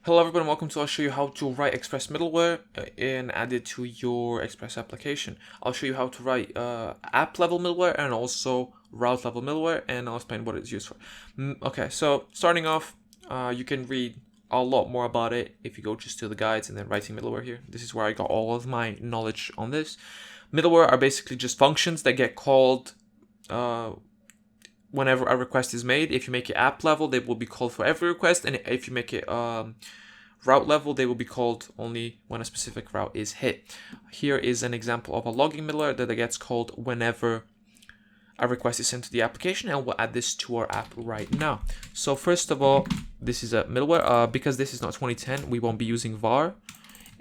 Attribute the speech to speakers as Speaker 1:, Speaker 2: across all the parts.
Speaker 1: Hello everyone, welcome to I'll show you how to write Express middleware and add it to your Express application. I'll show you how to write app level middleware and also route level middleware, and I'll explain what it's used for. Okay, so starting off, you can read a lot more about it if you go just to the guides and then writing middleware here. This is where I got all of my knowledge on this. Middleware are basically just functions that get called whenever a request is made. If you make it app level, they will be called for every request, and if you make it route level, they will be called only when a specific route is hit. Here is an example of a logging middleware that gets called whenever a request is sent to the application, and we'll add this to our app right now. So first of all, this is a middleware. Because this is not 2010, we won't be using var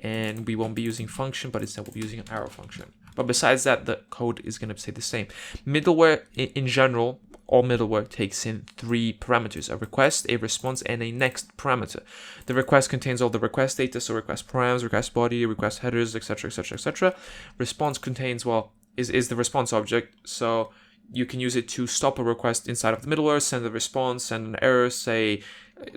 Speaker 1: and we won't be using function, but instead we'll be using an arrow function. But besides that, the code is going to stay the same. Middleware in general, all middleware takes in 3 parameters: a request, a response, and a next parameter. The request contains all the request data, so request params, request body, request headers, etc, etc, etc. Response contains, well, is the response object, so you can use it to stop a request inside of the middleware, send a response, send an error, say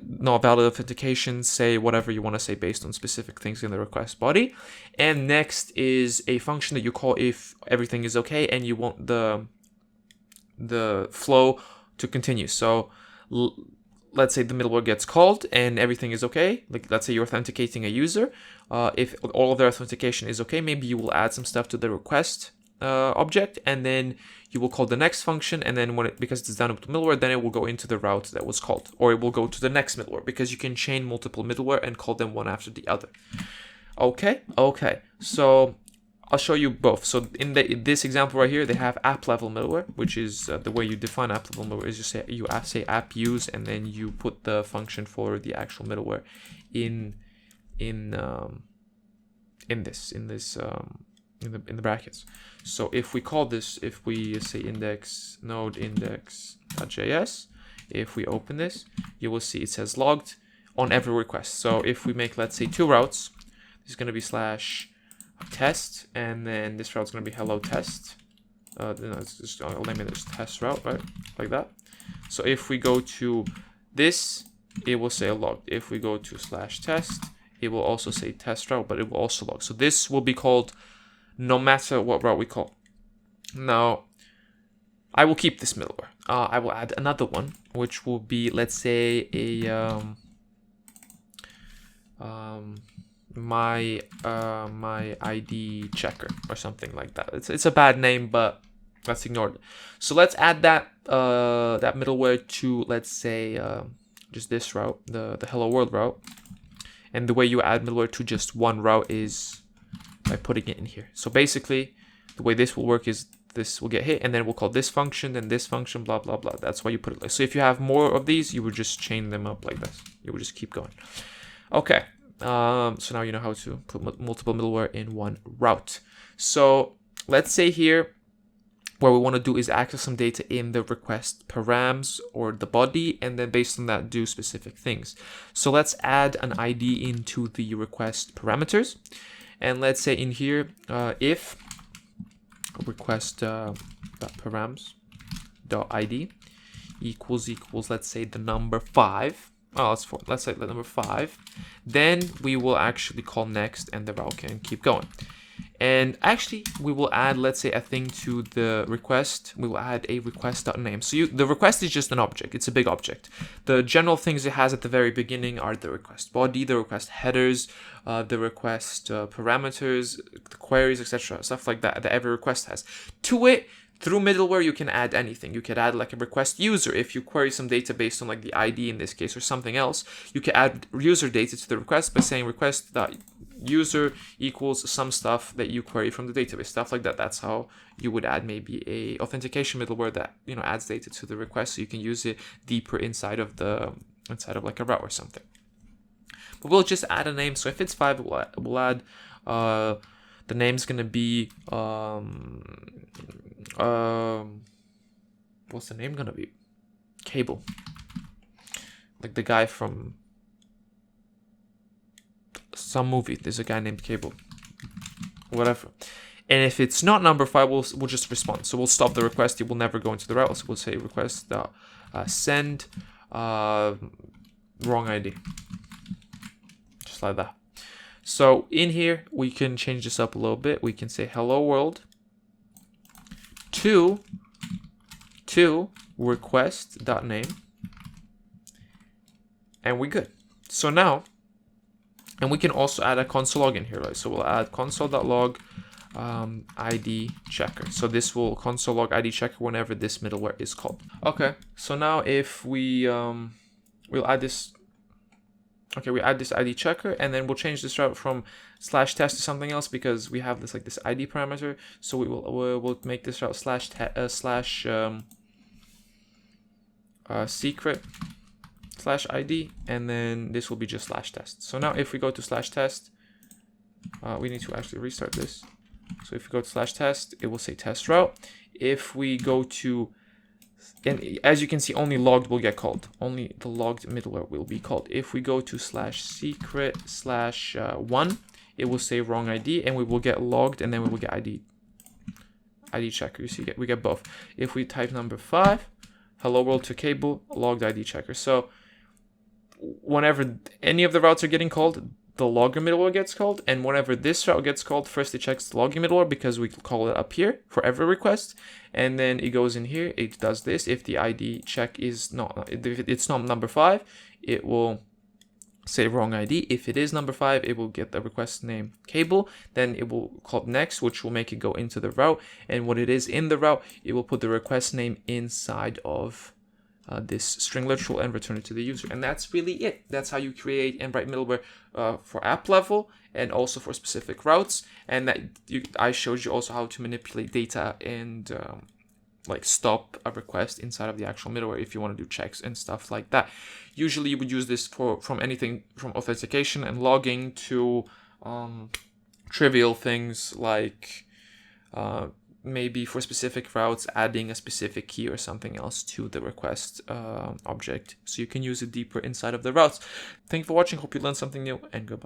Speaker 1: not valid authentication, say whatever you want to say based on specific things in the request body. And next is a function that you call if everything is okay and you want the flow to continue. So let's say the middleware gets called and everything is okay. Like, let's say you're authenticating a user. If all of their authentication is okay, maybe you will add some stuff to the request object, and then you will call the next function, and then because it's done with the middleware, then it will go into the route that was called, or it will go to the next middleware, because you can chain multiple middleware and call them one after the other. Okay, so I'll show you both. So in this example right here, they have app level middleware, which is the way you define app level middleware is you say app use, and then you put the function for the actual middleware in the brackets. So if we call this, if we say index node index.js, if we open this, you will see it says logged on every request. So if we make, let's say, 2 routes, this is going to be /test, and then this route is going to be hello test. I'll name it as test route, right? Like that. So if we go to this, it will say logged. If we go to /test, it will also say test route, but it will also log. So this will be called no matter what route we call. Now, I will keep this middleware. I will add another one, which will be, let's say, a my ID checker or something like that. It's a bad name, but let's ignore it. So let's add that that middleware to, let's say, just this route, the hello world route. And the way you add middleware to just one route is by putting it in here. So basically, the way this will work is this will get hit, and then we'll call this function, then this function, blah, blah, blah. That's why you put it like. So if you have more of these, you would just chain them up like this. You would just keep going. Okay. So now you know how to put multiple middleware in one route. So let's say here, what we want to do is access some data in the request params or the body, and then based on that, do specific things. So let's add an ID into the request parameters. And let's say in here, if request params.id equals, let's say, the number 5. Oh, that's 4. Let's say the number 5. Then we will actually call next, and the route can keep going. And actually, we will add, let's say, a thing to the request. We will add a request.name. So the request is just an object. It's a big object. The general things it has at the very beginning are the request body, the request headers, the request parameters, the queries, etc. Stuff like that every request has. To it, through middleware, you can add anything. You could add like a request user. If you query some data based on like the ID in this case or something else, you can add user data to the request by saying request.user equals some stuff that you query from the database, stuff like that. That's how you would add maybe a authentication middleware that, you know, adds data to the request, so you can use it deeper inside of like a route or something. But we'll just add a name. So if it's 5, we'll add the name's gonna be what's the name gonna be? Cable. Like the guy from some movie. There's a guy named Cable. Whatever. And if it's not number 5, we'll just respond. So we'll stop the request. It will never go into the route. So we'll say request send wrong ID. just like that. So in here, we can change this up a little bit. We can say hello world to request.name, and we're good. So now, and we can also add a console log in here, right? So we'll add console.log ID checker. So this will console log ID checker whenever this middleware is called. Okay, so now if we we'll add this. Okay, we add this ID checker, and then we'll change this route from /test to something else because we have this this ID parameter. So we'll make this route secret /ID, and then this will be just /test. So now if we go to /test, we need to actually restart this. So if we go to /test, it will say test route. If we go to, and as you can see, only logged will get called. Only the logged middleware will be called. If we go to /secret/1, it will say wrong ID, and we will get logged, and then we will get ID checker. You see, we get both. If we type number 5, hello world to cable, logged ID checker. So whenever any of the routes are getting called, the logger middleware gets called, and whenever this route gets called, first it checks the logging middleware because we call it up here for every request, and then it goes in here, it does this. If the ID check is not, if it's not number 5, it will say wrong ID. If it is number 5, it will get the request name cable, then it will call next, which will make it go into the route, and when it is in the route, it will put the request name inside of this string literal and return it to the user. And that's really it. That's how you create and write middleware for app level and also for specific routes. And that I showed you also how to manipulate data and stop a request inside of the actual middleware if you want to do checks and stuff like that. Usually you would use this from anything from authentication and logging to trivial things like maybe for specific routes, adding a specific key or something else to the request object. So you can use it deeper inside of the routes. Thank you for watching. Hope you learned something new, and goodbye.